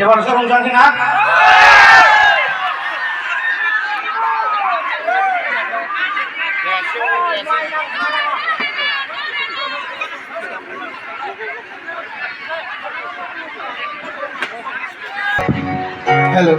এবার সরম জানছি না হ্যালো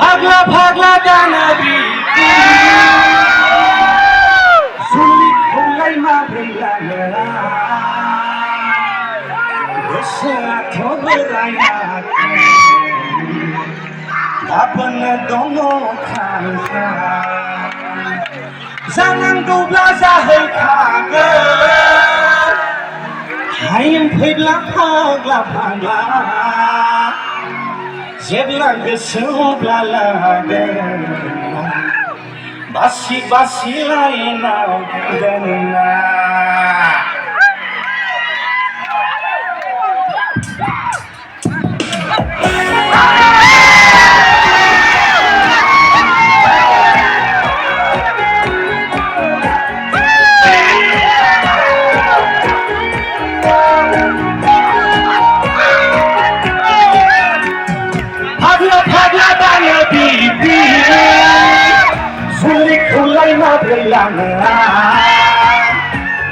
ভাগলা ভাগলা জানাবি শুনলি খোলাই মা বেলা গোসা থবরায়া আপন দনো খানসা जानांगौब्ला जाहैखागोन टाइम फैब्ला फाग्ला फाग्ला जेब्ला गोसोब्ला लागोन बासि बासि लाइनाव दोनना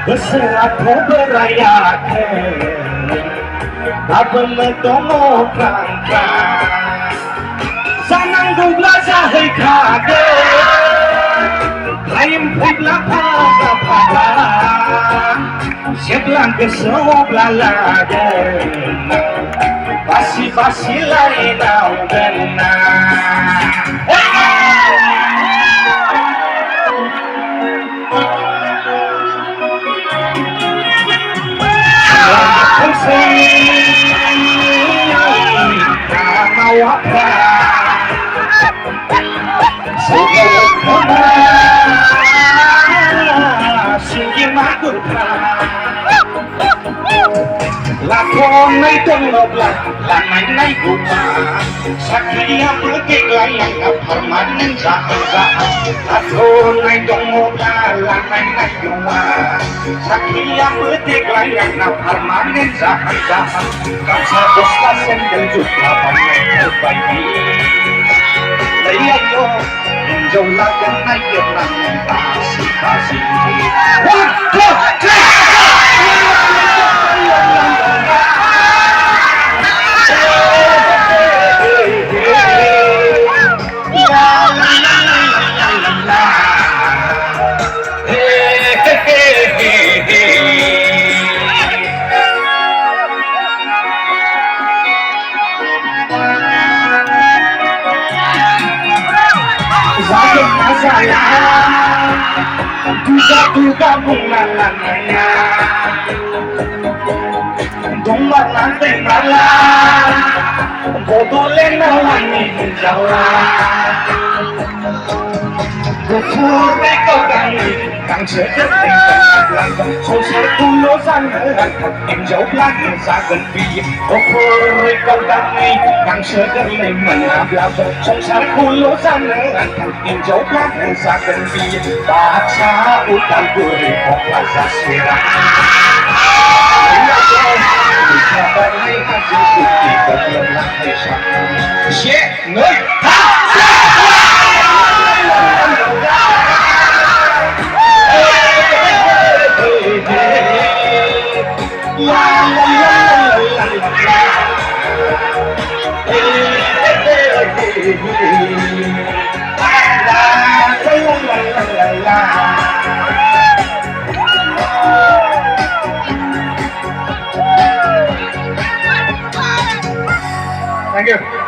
गोसोआ थबरायाखै गाबोन दङ फ्रांफ्रा जानांगौब्ला जाहैखागोन टाइम फैब्ला फाग्ला फाग्ला जेब्ला गोसोआवब्ला लागोन बासि बासि लाइनाव दोनना Lakonai toloblah, lanai guma. Sakria berkeklah yang permanen jahat. Lakonai toloblah, lanai guma. Sakria berkeklah yang permanen jahat. Kau sebutlah sendiri juga pakai terbaik. Layo, jauhlah kenai yang kasih kasih. 1, 2, 3. Duga bungalannya Domba nanti malam Bodolen nawangi menjauh Gopure kau kang sedetik langgang Sosir kulo sana yang jauh lagi sagan biye Gopure kau kang sedetik menabrak Sosir kulo sana yang jauh lagi sagan biye Baca utang gurih kok plaza sirah Bisa bernai hasil bukti berlelah desa Syek Nur Thank you.